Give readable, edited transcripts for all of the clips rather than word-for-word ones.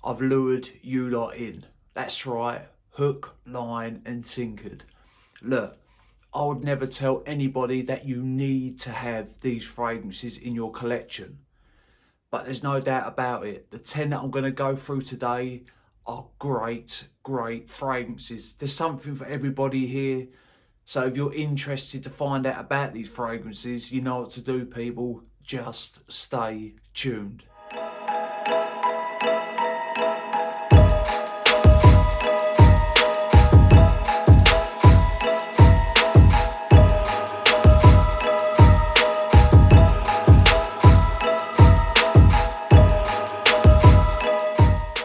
I've lured you lot in. That's right, hook, line and sinkered. Look, I would never tell anybody that you need to have these fragrances in your collection. But there's no doubt about it. The 10 that I'm going to go through today are great fragrances. There's something for everybody here. So if you're interested to find out about these fragrances, you know what to do, people. Just stay tuned.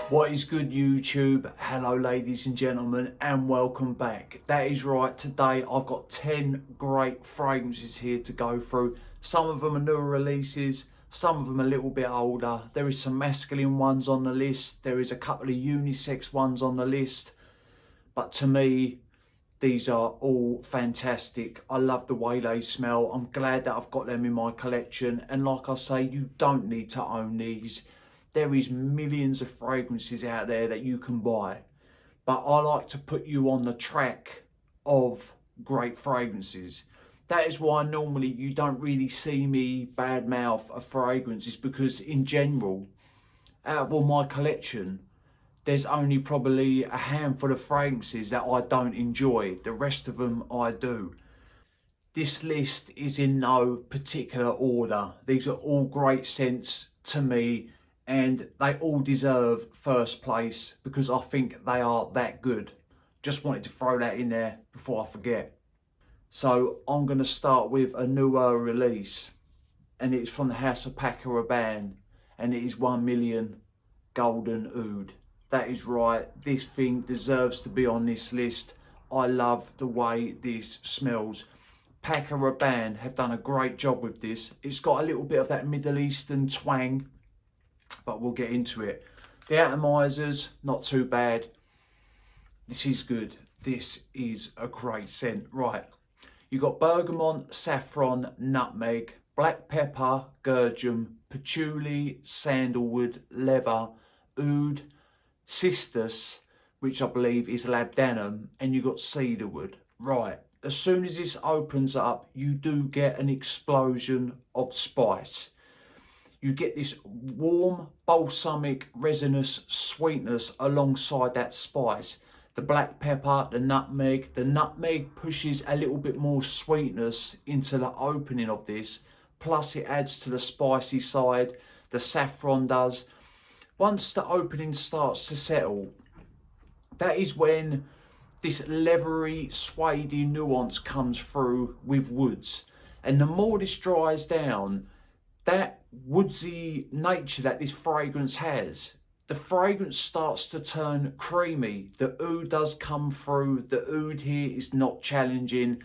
What is good, YouTube? Hello ladies and gentlemen, and welcome back. That is right, today I've got 10 great fragrances here to go through. Some of them are newer releases, some of them a little bit older. There is some masculine ones on the list, there is a couple of unisex ones on the list, but to me these are all fantastic. I love the way they smell. I'm glad that I've got them in my collection, and like I say, you don't need to own these. There is millions of fragrances out there that you can buy, but I like to put you on the track of great fragrances. That is why normally you don't really see me badmouth a fragrance, is because in general, out of all my collection, there's only probably a handful of fragrances that I don't enjoy. The rest of them I do. This list is in no particular order. These are all great scents to me, and they all deserve first place because I think they are that good. Just wanted to throw that in there before I forget. So I'm going to start with a newer release, and it's from the house of Packa, and it is 1 Million Golden Oud. That is right, this thing deserves to be on this list. I love the way this smells. Packa have done a great job with this. It's got a little bit of that Middle Eastern twang, but we'll get into it. The atomizers, not too bad. This is good. This is a great scent. Right, you got bergamot, saffron, nutmeg, black pepper, gurjum, patchouli, sandalwood, leather, oud, cistus, which I believe is labdanum, and you got cedarwood. Right, as soon as this opens up, you do get an explosion of spice. You get this warm, balsamic, resinous sweetness alongside that spice. The black pepper, the nutmeg pushes a little bit more sweetness into the opening of this. Plus it adds to the spicy side. The saffron does. Once the opening starts to settle, that is when this leathery, suede nuance comes through with woods. And the more this dries down, that woodsy nature that this fragrance has, the fragrance starts to turn creamy. The oud does come through. The oud here is not challenging.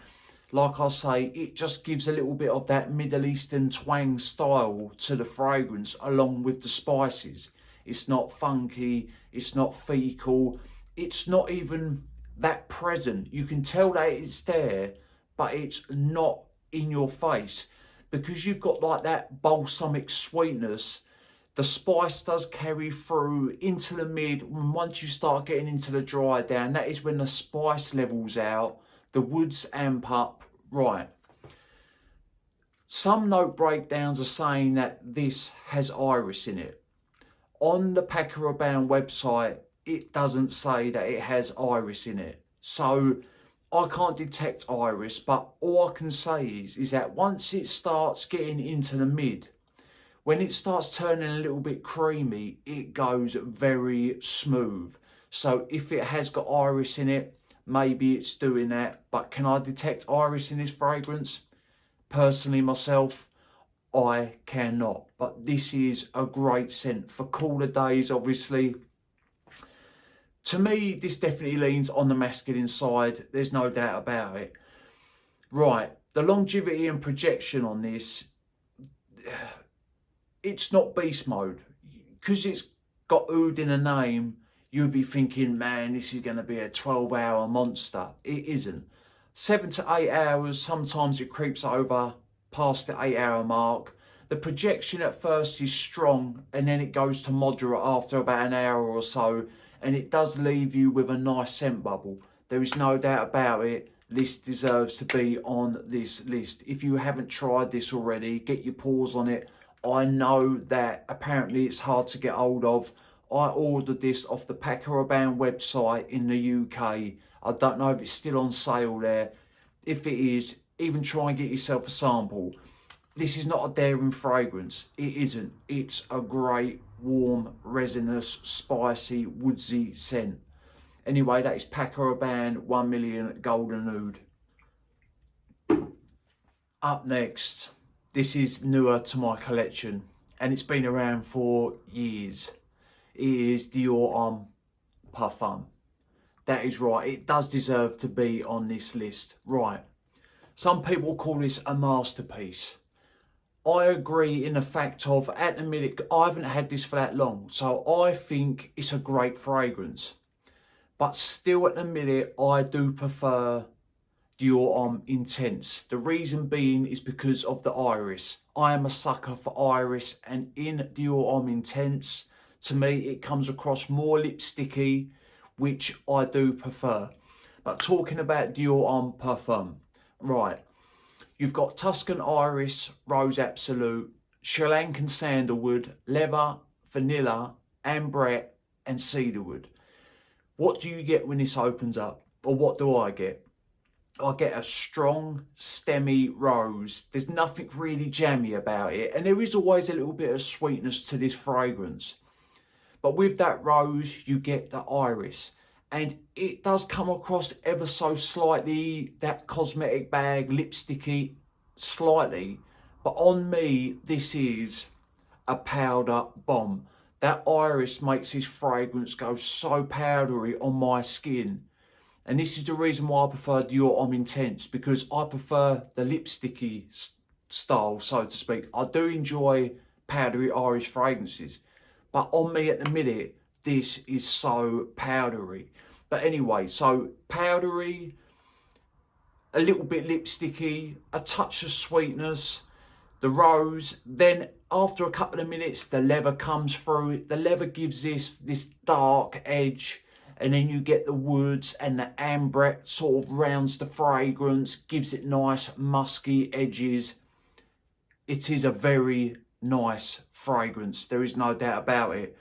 Like I say, it just gives a little bit of that Middle Eastern twang style to the fragrance along with the spices. It's not funky, it's not fecal, it's not even that present. You can tell that it's there, but it's not in your face. Because you've got like that balsamic sweetness, the spice does carry through into the mid. And once you start getting into the dry down, that is when the spice levels out, the woods amp up. Right. Some note breakdowns are saying that this has iris in it. On the Packa website, it doesn't say that it has iris in it. So I can't detect iris, but all I can say is that once it starts getting into the mid, when it starts turning a little bit creamy, it goes very smooth. So if it has got iris in it, maybe it's doing that. But can I detect iris in this fragrance? Personally, myself, I cannot. But this is a great scent for cooler days, obviously. To me, this definitely leans on the masculine side. There's no doubt about it. Right, the longevity and projection on this, it's not beast mode. Because it's got oud in a name, you'd be thinking, man, this is going to be a 12-hour monster. It isn't. 7 to 8 hours, sometimes it creeps over past the 8-hour mark. The projection at first is strong and then it goes to moderate after about an hour or so, and it does leave you with a nice scent bubble. There is no doubt about it. This deserves to be on this list. If you haven't tried this already, get your paws on it. I know that apparently it's hard to get hold of. I ordered this off the Packa website in the UK. I don't know if it's still on sale there. If it is, even try and get yourself a sample. This is not a daring fragrance. It isn't. It's a great, warm, resinous, spicy, woodsy scent. Anyway, that is Packa 1 Million Golden Oud. Up next, this is newer to my collection and it's been around for years. It is Dior Homme Parfum. That is right, it does deserve to be on this list. Right, some people call this a masterpiece. I agree in the fact of, at the minute, I haven't had this for that long, so I think it's a great fragrance. But still at the minute, I do prefer Dior Homme Intense. The reason being is because of the iris. I am a sucker for iris, and in Dior Homme Intense, to me, it comes across more lipsticky, which I do prefer. But talking about Dior Homme Parfum, right. You've got Tuscan Iris, Rose Absolute, Sri Lankan Sandalwood, Leather, Vanilla, Ambrette and Cedarwood. What do you get when this opens up? Or what do I get? I get a strong, stemmy rose. There's nothing really jammy about it. And there is always a little bit of sweetness to this fragrance. But with that rose, you get the iris. And it does come across ever so slightly, that cosmetic bag, lipsticky, slightly. But on me, this is a powder bomb. That iris makes this fragrance go so powdery on my skin. And this is the reason why I prefer Dior Homme Intense, because I prefer the lipsticky style, so to speak. I do enjoy powdery iris fragrances. But on me at the minute, this is so powdery. But anyway, so powdery, a little bit lipsticky, a touch of sweetness, the rose. Then after a couple of minutes, the leather comes through. The leather gives this dark edge. And then you get the woods, and the ambrette sort of rounds the fragrance, gives it nice musky edges. It is a very nice fragrance. There is no doubt about it.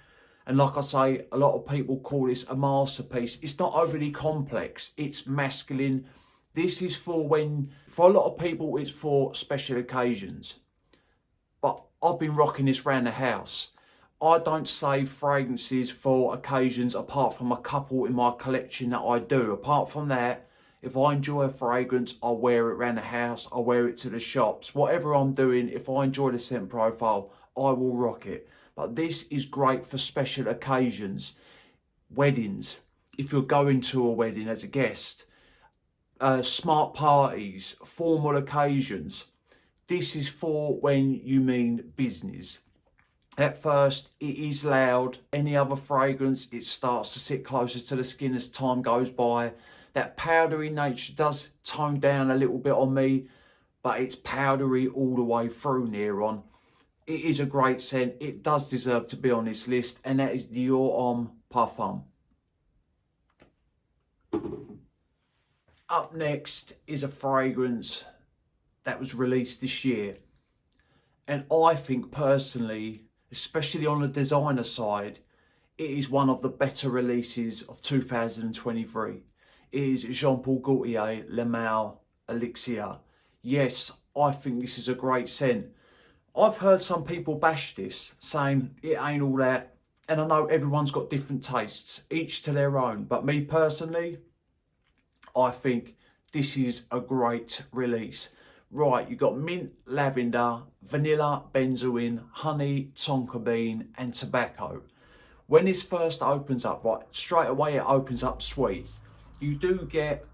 And like I say, a lot of people call this a masterpiece. It's not overly complex. It's masculine. This is for a lot of people, it's for special occasions. But I've been rocking this around the house. I don't save fragrances for occasions apart from a couple in my collection that I do. Apart from that, if I enjoy a fragrance, I'll wear it around the house. I'll wear it to the shops. Whatever I'm doing, if I enjoy the scent profile, I will rock it. But this is great for special occasions, weddings, if you're going to a wedding as a guest, smart parties, formal occasions. This is for when you mean business. At first, it is loud. Any other fragrance, it starts to sit closer to the skin as time goes by. That powdery nature does tone down a little bit on me, but it's powdery all the way through near on. It is a great scent. It does deserve to be on this list, and that is Dior Homme Parfum. Up next is a fragrance that was released this year. And I think personally, especially on the designer side, it is one of the better releases of 2023. It is Jean Paul Gaultier Le Male Elixir. Yes, I think this is a great scent. I've heard some people bash this, saying it ain't all that. And I know everyone's got different tastes, each to their own. But me personally, I think this is a great release. Right, you've got mint, lavender, vanilla, benzoin, honey, tonka bean and tobacco. When this first opens up, right, straight away it opens up sweet. You do get,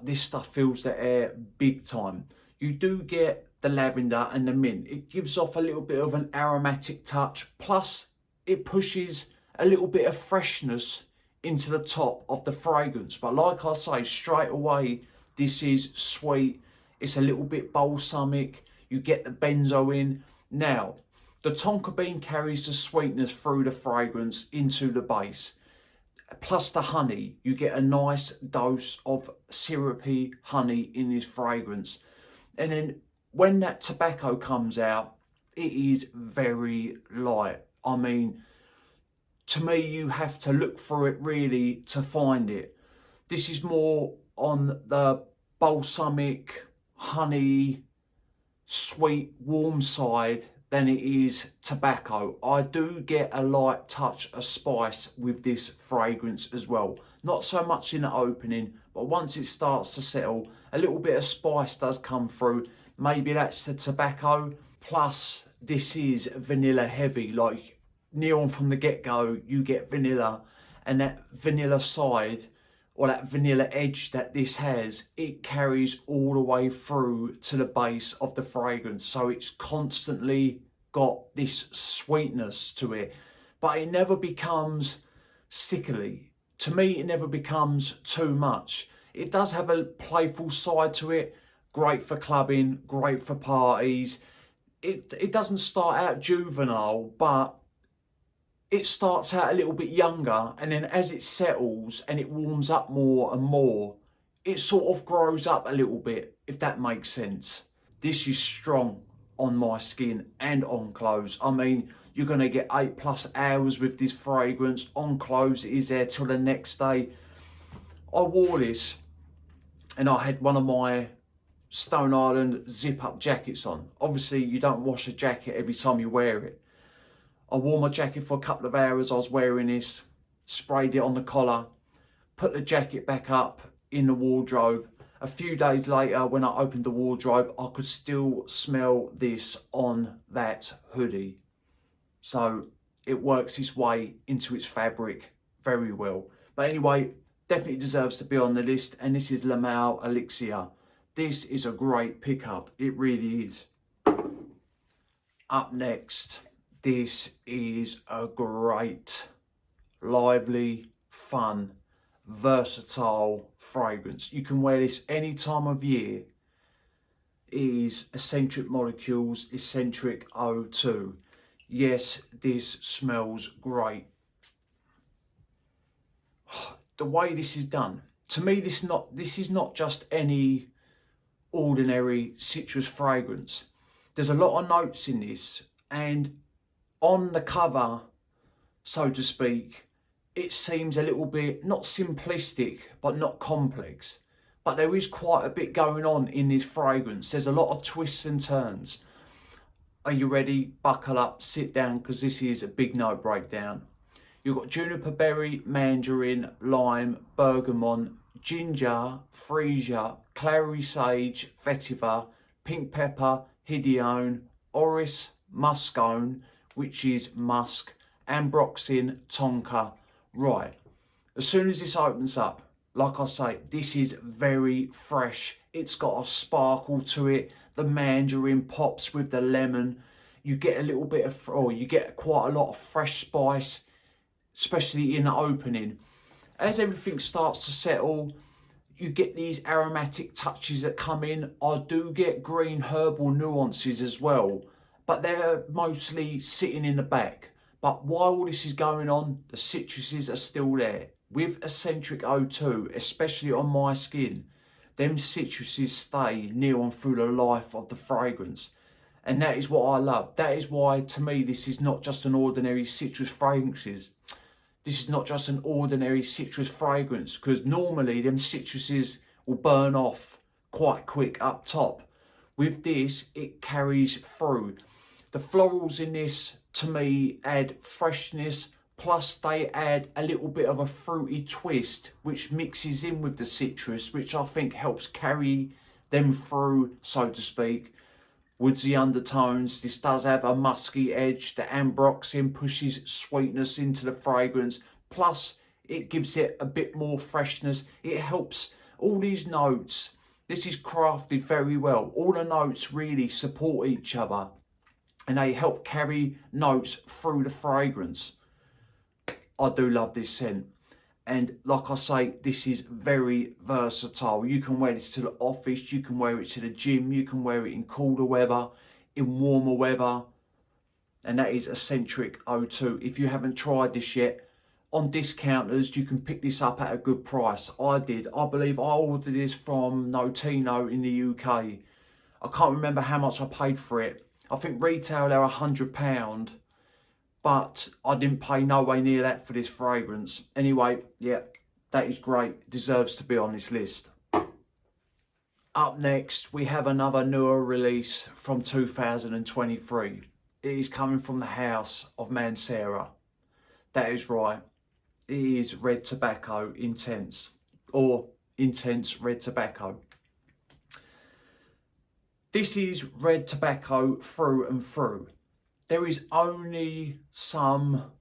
this stuff fills the air big time. You do get the lavender and the mint. It gives off a little bit of an aromatic touch, plus it pushes a little bit of freshness into the top of the fragrance. But like I say, straight away, this is sweet. It's a little bit balsamic. You get the benzoin. Now, the tonka bean carries the sweetness through the fragrance into the base. Plus the honey, you get a nice dose of syrupy honey in this fragrance. And then when that tobacco comes out, it is very light. I mean, to me, you have to look for it really to find it. This is more on the balsamic, honey, sweet, warm side than it is tobacco. I do get a light touch of spice with this fragrance as well. Not so much in the opening, but once it starts to settle, a little bit of spice does come through. Maybe that's the tobacco, plus this is vanilla heavy. Like near on from the get-go, you get vanilla, and that vanilla side, or that vanilla edge that this has, it carries all the way through to the base of the fragrance. So it's constantly got this sweetness to it, but it never becomes sickly. To me, it never becomes too much. It does have a playful side to it, great for clubbing, great for parties. It doesn't start out juvenile, but it starts out a little bit younger, and then as it settles and it warms up more and more, it sort of grows up a little bit, if that makes sense. This is strong on my skin and on clothes. I mean, you're going to get 8+ hours with this fragrance. On clothes, it is there till the next day. I wore this and I had one of my Stone Island zip-up jackets on. Obviously, you don't wash a jacket every time you wear it. I wore my jacket for a couple of hours. I was wearing this, sprayed it on the collar, put the jacket back up in the wardrobe. A few days later, when I opened the wardrobe, I could still smell this on that hoodie. So it works its way into its fabric very well. But anyway, definitely deserves to be on the list. And this is Le Male Elixir. This is a great pickup. It really is. Up next, this is a great, lively, fun, versatile fragrance. You can wear this any time of year. It is Eccentric Molecules Eccentric O2. Yes, this smells great. The way this is done, to me, this is not just any ordinary citrus fragrance. There's a lot of notes in this, and on the cover, so to speak, it seems a little bit not simplistic but not complex, but there is quite a bit going on in this fragrance. There's a lot of twists and turns. Are you ready? Buckle up, sit down, because this is a big note breakdown. You've got juniper berry, mandarin, lime, bergamot, ginger, freesia, clary sage, vetiver, pink pepper, hidione, orris, muscone, which is musk, ambroxan, tonka. Right, as soon as this opens up, like I say, this is very fresh. It's got a sparkle to it. The mandarin pops with the lemon. You get a little bit of, or you get quite a lot of fresh spice, especially in the opening. As everything starts to settle, you get these aromatic touches that come in. I do get green herbal nuances as well, but they're mostly sitting in the back. But while all this is going on, the citruses are still there. With Eccentric O2, especially on my skin, them citruses stay near on through the life of the fragrance. And that is what I love. That is why, to me, this is not just an ordinary citrus fragrances. This is not just an ordinary citrus fragrance, because normally them citruses will burn off quite quick up top. With this, it carries through. The florals in this, to me, add freshness, plus they add a little bit of a fruity twist, which mixes in with the citrus, which I think helps carry them through, so to speak. Woodsy undertones. This does have a musky edge. The ambroxan pushes sweetness into the fragrance, plus it gives it a bit more freshness. It helps all these notes. This is crafted very well. All the notes really support each other, and they help carry notes through the fragrance. I do love this scent. And like I say, this is very versatile. You can wear this to the office, you can wear it to the gym, you can wear it in colder weather, in warmer weather. and that is Eccentric 02. If you haven't tried this yet, on discounters you can pick this up at a good price. I did. I believe I ordered this from Notino in the UK. I can't remember how much I paid for it. I think retail they're £100, but I didn't pay no way near that for this fragrance. Anyway, yeah, that is great. Deserves to be on this list. Up next, we have another newer release from 2023. It is coming from the house of Manera. That is right. It is Red Tobacco Intense, or Intense Red Tobacco. This is red tobacco through and through. There is only some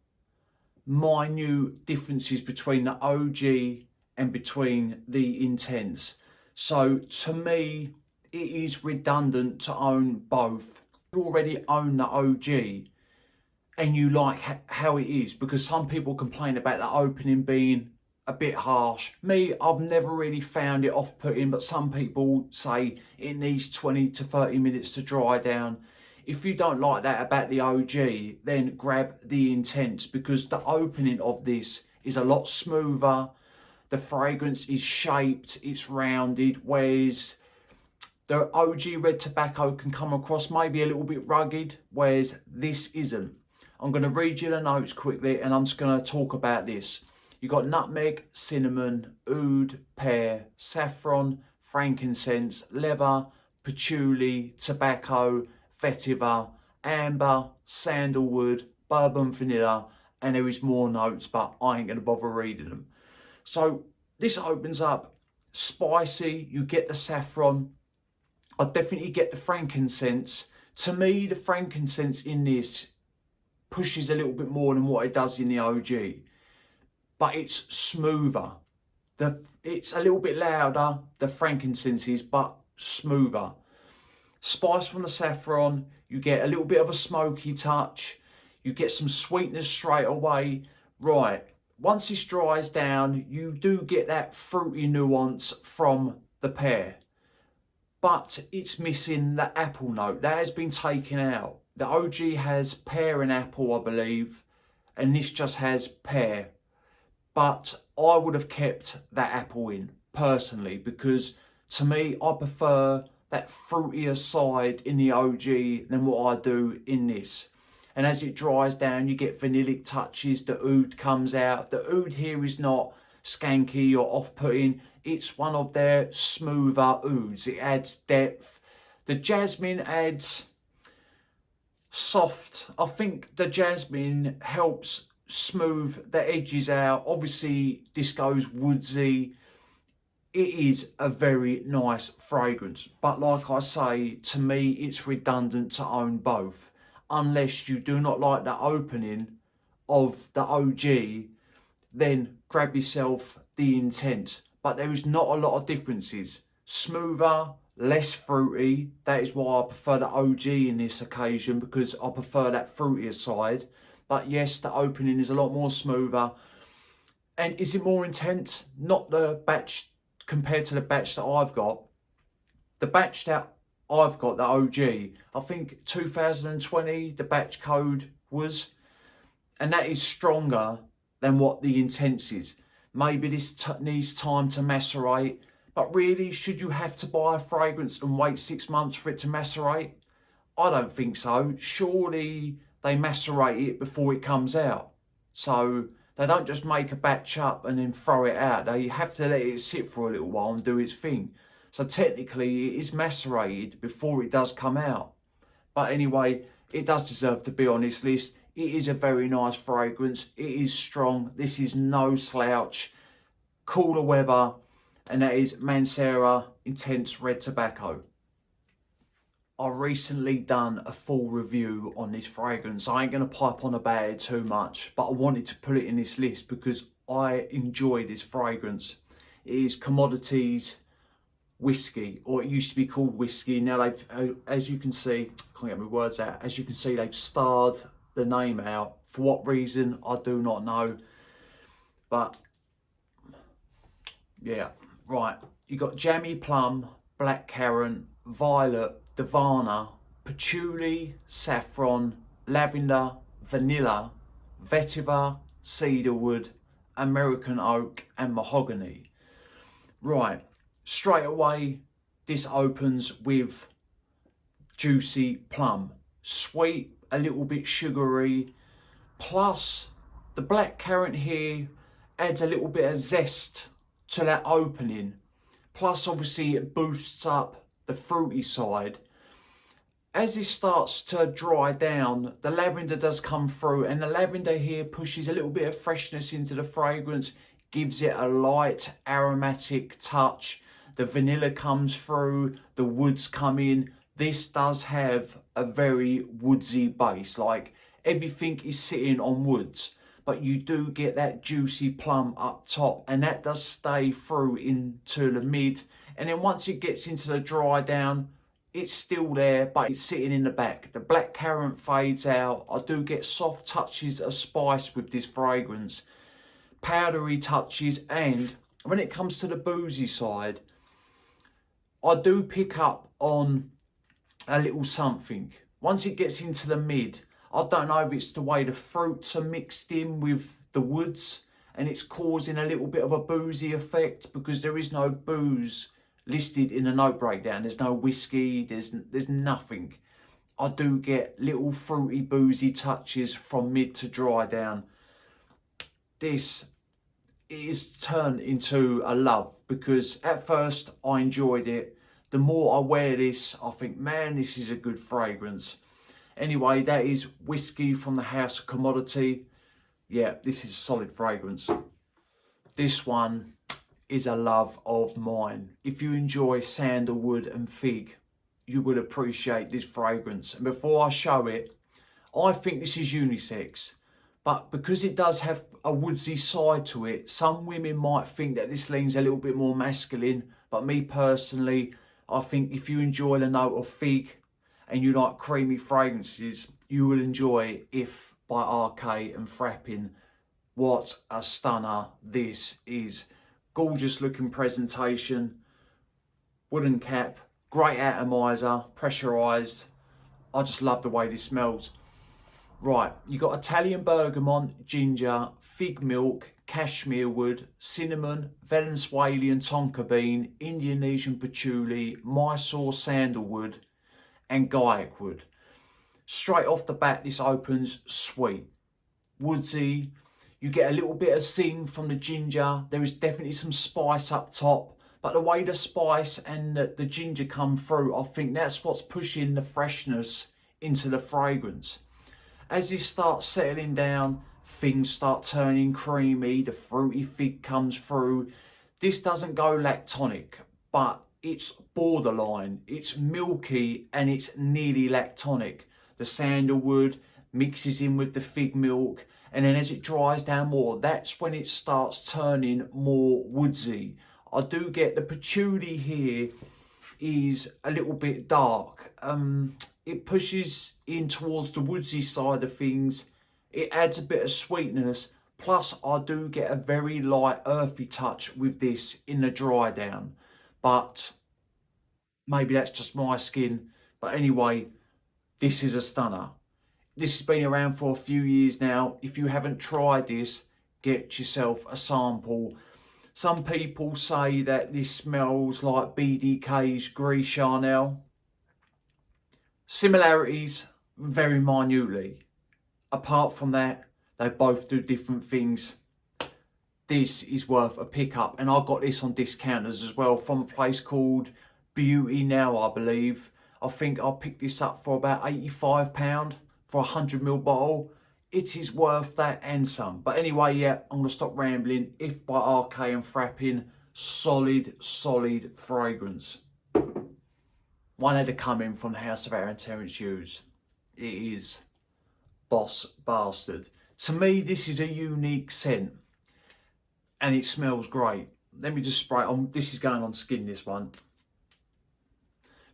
minute differences between the OG and between the Intense. So to me, it is redundant to own both. You already own the OG and you like how it is, because some people complain about the opening being a bit harsh. Me, I've never really found it off-putting, but some people say it needs 20 to 30 minutes to dry down. If you don't like that about the OG, then grab the Intense, because the opening of this is a lot smoother. The fragrance is shaped, it's rounded, whereas the OG Red Tobacco can come across maybe a little bit rugged, whereas this isn't. I'm going to read you the notes quickly and I'm just going to talk about this. You've got nutmeg, cinnamon, oud, pear, saffron, frankincense, leather, patchouli, tobacco, vetiver, amber, sandalwood, bourbon vanilla, and there is more notes, but I ain't going to bother reading them. So this opens up spicy, you get the saffron, I definitely get the frankincense. To me, the frankincense in this pushes a little bit more than what it does in the OG, but it's smoother. It's a little bit louder, the frankincense is, but smoother. Spice from the saffron, you get a little bit of a smoky touch, you get some sweetness straight away. Right, once this dries down, you do get that fruity nuance from the pear, but it's missing the apple note. That has been taken out. The OG has pear and apple, I believe, and this just has pear. But I would have kept that apple in, personally, because to me, I prefer that fruitier side in the OG than what I do in this. And as it dries down, you get vanillic touches, the oud comes out. The oud here is not skanky or off-putting. It's one of their smoother ouds. It adds depth. The jasmine adds soft. I think the jasmine helps smooth the edges out. Obviously, this goes woodsy. It is a very nice fragrance. But like I say, to me, it's redundant to own both. Unless you do not like the opening of the OG, then grab yourself the Intense. But there is not a lot of differences. Smoother, less fruity. That is why I prefer the OG in this occasion, because I prefer that fruitier side. But yes, the opening is a lot more smoother. And is it more intense? Not the batch compared to the batch that I've got. The batch that I've got, the OG, I think 2020, the batch code was, and that is stronger than what the Intense is. Maybe this needs time to macerate, but really, should you have to buy a fragrance and wait 6 months for it to macerate? I don't think so. Surely they macerate it before it comes out. So they don't just make a batch up and then throw it out. They have to let it sit for a little while and do its thing. So technically it is macerated before it does come out. But anyway, it does deserve to be on this list. It is a very nice fragrance. It is strong. This is no slouch. Cooler weather. And that is Manera Intense Red Tobacco. I recently done a full review on this fragrance. I ain't going to pipe on about it too much, but I wanted to put it in this list because I enjoy this fragrance. It is Commodities Whiskey, or it used to be called Whiskey. Now they've, as you can see, I can't get my words out. As you can see, they've starred the name out. For what reason, I do not know. But yeah, right. You got jammy plum, black currant, violet, Divana, patchouli, saffron, lavender, vanilla, vetiver, cedarwood, American oak and mahogany. Right, straight away this opens with juicy plum. Sweet, a little bit sugary, plus the black currant here adds a little bit of zest to that opening. Plus obviously it boosts up the fruity side. As this starts to dry down, the lavender does come through, and the lavender here pushes a little bit of freshness into the fragrance, gives it a light aromatic touch. The vanilla comes through, the woods come in. This does have a very woodsy base, like everything is sitting on woods, but you do get that juicy plum up top, and that does stay through into the mid. And then once it gets into the dry down, it's still there, but it's sitting in the back. The black currant fades out. I do get soft touches of spice with this fragrance, powdery touches, and when it comes to the boozy side, I do pick up on a little something. Once it gets into the mid, I don't know if it's the way the fruits are mixed in with the woods and it's causing a little bit of a boozy effect, because there is no booze listed in the note breakdown. There's no whiskey, there's nothing. I do get little fruity boozy touches from mid to dry down. This is turned into a love, because at first I enjoyed it. The more I wear this, I think, man, this is a good fragrance. Anyway, that is whiskey from the house of Commodity. Yeah, this is a solid fragrance. This one is a love of mine. If you enjoy sandalwood and fig, you will appreciate this fragrance. And before I show it, I think this is unisex, but because it does have a woodsy side to it, some women might think that this leans a little bit more masculine, but me personally, I think if you enjoy the note of fig and you like creamy fragrances, you will enjoy If by RK and Frappin. What a stunner this is. Gorgeous looking presentation, wooden cap, great atomizer, pressurized. I just love the way this smells. Right, you got Italian bergamot, ginger, fig milk, cashmere wood, cinnamon, Venezuelan tonka bean, Indonesian patchouli, Mysore sandalwood and Gaiac wood. Straight off the bat, this opens sweet, woodsy. You get a little bit of zing from the ginger. There is definitely some spice up top, but the way the spice and the ginger come through, I think that's what's pushing the freshness into the fragrance. As this starts settling down, things start turning creamy, the fruity fig comes through. This doesn't go lactonic, but it's borderline. It's milky and it's nearly lactonic. The sandalwood mixes in with the fig milk, and then as it dries down more, that's when it starts turning more woodsy. I do get the patchouli here is a little bit dark. It pushes in towards the woodsy side of things. It adds a bit of sweetness. Plus, I do get a very light earthy touch with this in the dry down. But maybe that's just my skin. But anyway, this is a stunner. This has been around for a few years now. If you haven't tried this, get yourself a sample. Some people say that this smells like BDK's Gris Charnel. Similarities, very minutely. Apart from that, they both do different things. This is worth a pickup, and I got this on discounters as well from a place called Beauty Now, I believe. I think I picked this up for about £85 for a 100ml bottle. It is worth that and some. But anyway, yeah, I'm going to stop rambling. If by RK and Frappin, solid fragrance. One had to come in from the house of Aaron Terence Hughes. It is Boss Bastard. To me, this is a unique scent and it smells great. Let me just spray it on. This is going on skin, this one.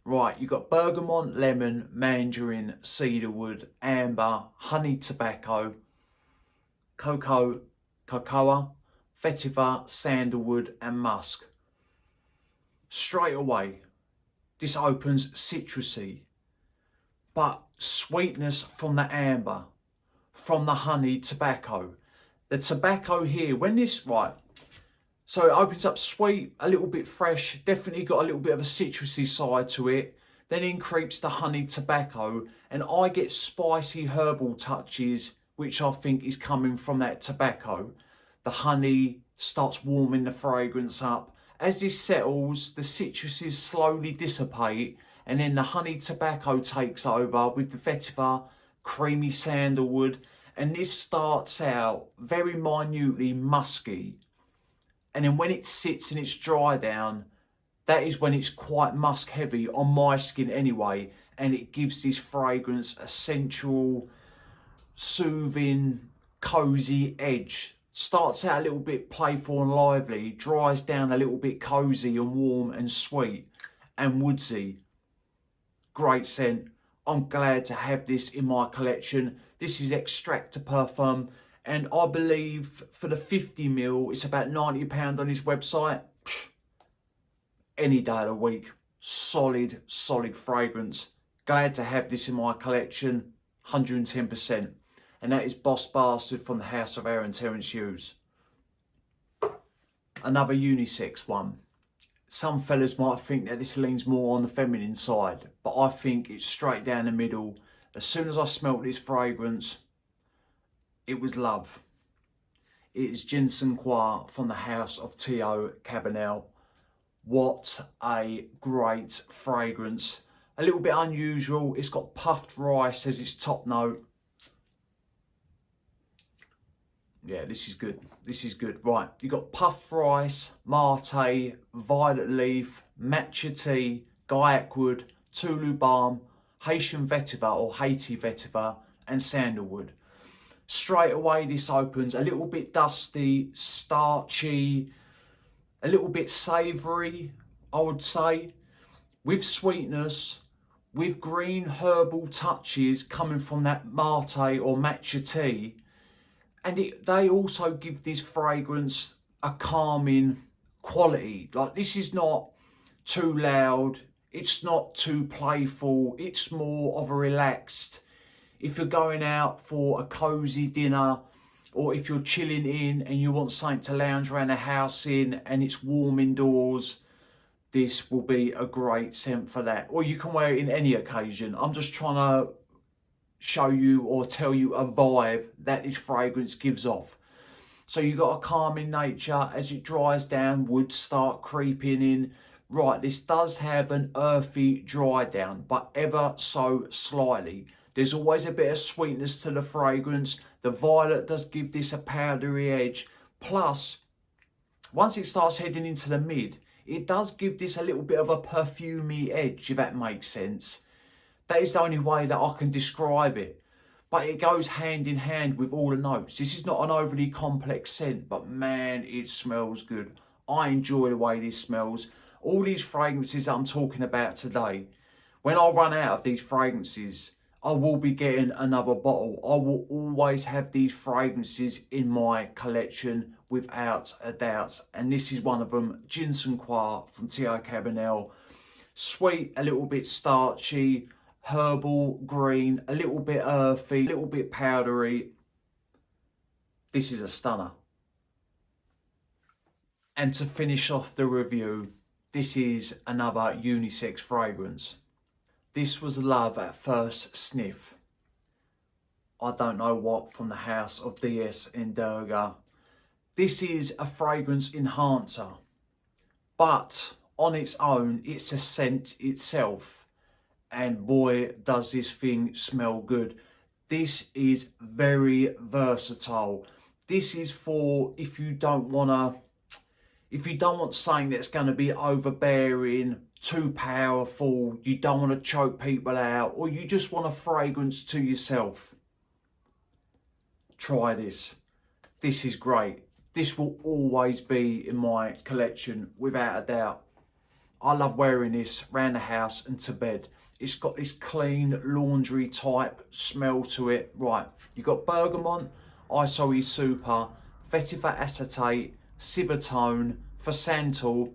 Right, you've got bergamot, lemon, mandarin, cedarwood, amber, honey tobacco, cocoa, vetiver, sandalwood and musk. Straight away, this opens citrusy, but sweetness from the amber, from the honey tobacco. The tobacco here, when this, right, so it opens up sweet, a little bit fresh, definitely got a little bit of a citrusy side to it. Then in creeps the honey tobacco, and I get spicy herbal touches, which I think is coming from that tobacco. The honey starts warming the fragrance up. As this settles, the citruses slowly dissipate, and then the honey tobacco takes over with the vetiver, creamy sandalwood, and this starts out very minutely musky. And then when it sits and it's dry down, that is when it's quite musk heavy on my skin anyway, and it gives this fragrance a sensual, soothing, cozy edge. Starts out a little bit playful and lively, dries down a little bit cozy and warm and sweet and woodsy. Great scent. I'm glad to have this in my collection. This is Extract to Parfum, and I believe for the 50ml, it's about £90 on his website. Any day of the week. Solid fragrance. Glad to have this in my collection. 110%. And that is Boss Bastard from the House of Aaron Terence Hughes. Another unisex one. Some fellas might think that this leans more on the feminine side, but I think it's straight down the middle. As soon as I smelt this fragrance, it was love. It is Jinn Qua from the House of T.O. Cabanel. What a great fragrance. A little bit unusual. It's got puffed rice as its top note. Yeah, this is good. This is good. Right, you got puffed rice, mate, violet leaf, matcha tea, gaiac wood, Tulu balm, Haitian vetiver or Haiti vetiver, and sandalwood. Straight away, this opens a little bit dusty, starchy, a little bit savoury, I would say, with sweetness, with green herbal touches coming from that mate or matcha tea. And they also give this fragrance a calming quality. Like, this is not too loud. It's not too playful. It's more of a relaxed. If you're going out for a cozy dinner, or if you're chilling in and you want something to lounge around the house in and it's warm indoors, this will be a great scent for that. Or you can wear it in any occasion. I'm just trying to show you or tell you a vibe that this fragrance gives off. So you've got a calming nature. As it dries down, woods start creeping in. Right, this does have an earthy dry down, but ever so slightly. There's always a bit of sweetness to the fragrance. The violet does give this a powdery edge. Plus, once it starts heading into the mid, it does give this a little bit of a perfumey edge, if that makes sense. That is the only way that I can describe it. But it goes hand in hand with all the notes. This is not an overly complex scent, but man, it smells good. I enjoy the way this smells. All these fragrances that I'm talking about today, when I run out of these fragrances, I will be getting another bottle. I will always have these fragrances in my collection without a doubt. And this is one of them, Jinn Qua from T.O. Cabanel. Sweet, a little bit starchy, herbal, green, a little bit earthy, a little bit powdery. This is a stunner. And to finish off the review, this is another unisex fragrance. This was love at first sniff. I don't know what from the house of DS Endurga. This is a fragrance enhancer, but on its own, it's a scent itself. And boy, does this thing smell good. This is very versatile. This is for if you don't want something that's going to be overbearing, too powerful, you don't want to choke people out, or you just want a fragrance to yourself. Try this. This is great. This will always be in my collection without a doubt. I love wearing this around the house and to bed. It's got this clean laundry type smell to it. Right, you've got bergamot, isoe super, vetiver acetate, civetone, phesantal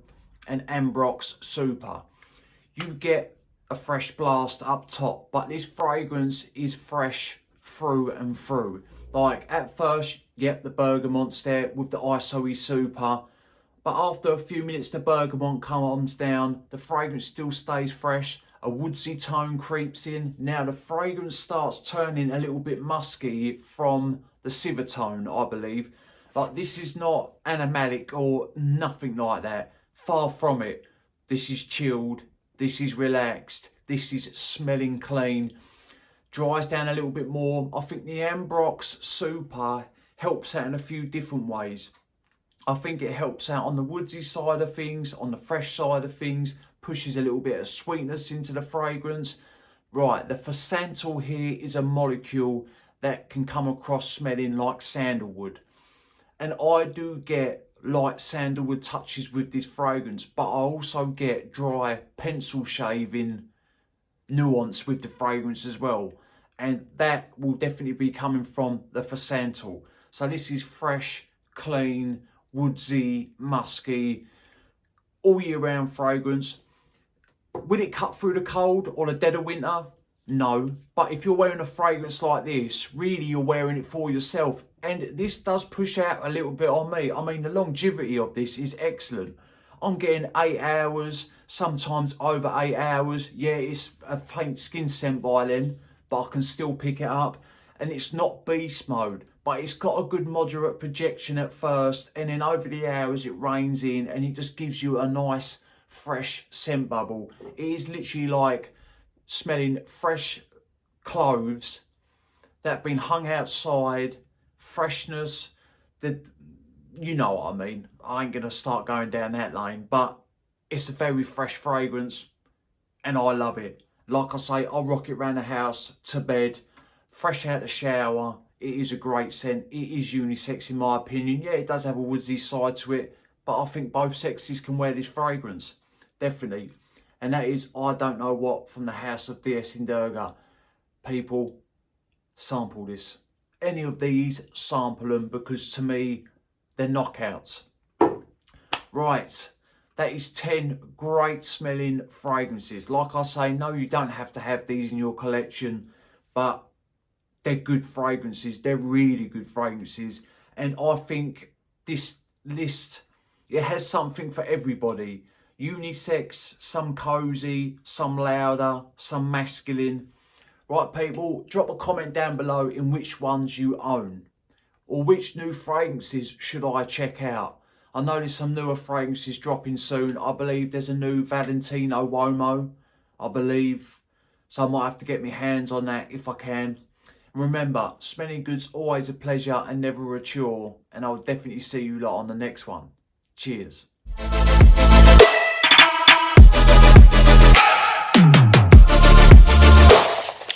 and ambrox super. You get a fresh blast up top, but this fragrance is fresh through and through. Like at first, yep, the bergamont's there with the ISOE super, but after a few minutes the bergamot comes down, the fragrance still stays fresh, a woodsy tone creeps in. Now the fragrance starts turning a little bit musky from the Civetone, I believe. Like this is not animalic or nothing like that, far from it. This is chilled, this is relaxed, this is smelling clean. Dries down a little bit more. I think the Ambrox Super helps out in a few different ways. I think it helps out on the woodsy side of things, on the fresh side of things, pushes a little bit of sweetness into the fragrance. Right, the Fasantal here is a molecule that can come across smelling like sandalwood. And I do get light sandalwood touches with this fragrance, but I also get dry pencil shaving nuance with the fragrance as well, and that will definitely be coming from the Fasantal. So this is fresh, clean, woodsy, musky, all year round fragrance. Will it cut through the cold or the dead of winter? No, but if you're wearing a fragrance like this, really you're wearing it for yourself, and this does push out a little bit on me. I mean, the longevity of this is excellent. I'm getting 8 hours, sometimes over 8 hours. Yeah, it's a faint skin scent by then, but I can still pick it up. And it's not beast mode, but it's got a good moderate projection at first, and then over the hours it rains in and it just gives you a nice fresh scent bubble. It is literally like smelling fresh cloves that have been hung outside, freshness, you know what I mean. I ain't gonna start going down that lane, but it's a very fresh fragrance and I love it. Like I say, I'll rock it around the house, to bed, fresh out the shower. It is a great scent. It is unisex in my opinion. Yeah, it does have a woodsy side to it, but I think both sexes can wear this fragrance, definitely. And that is I Don't Know What from the House of DS Indurga. People, sample this. Any of these, sample them, because to me, they're knockouts. Right, that is 10 great smelling fragrances. Like I say, no, you don't have to have these in your collection, but they're good fragrances. They're really good fragrances. And I think this list, it has something for everybody. Unisex, some cozy, some louder, some masculine. Right, people, drop a comment down below in which ones you own, or which new fragrances should I check out. I know there's some newer fragrances dropping soon. I believe there's a new Valentino Uomo, I believe. So I might have to get my hands on that if I can. And remember, smelling good's always a pleasure and never a chore. And I'll definitely see you lot on the next one. Cheers.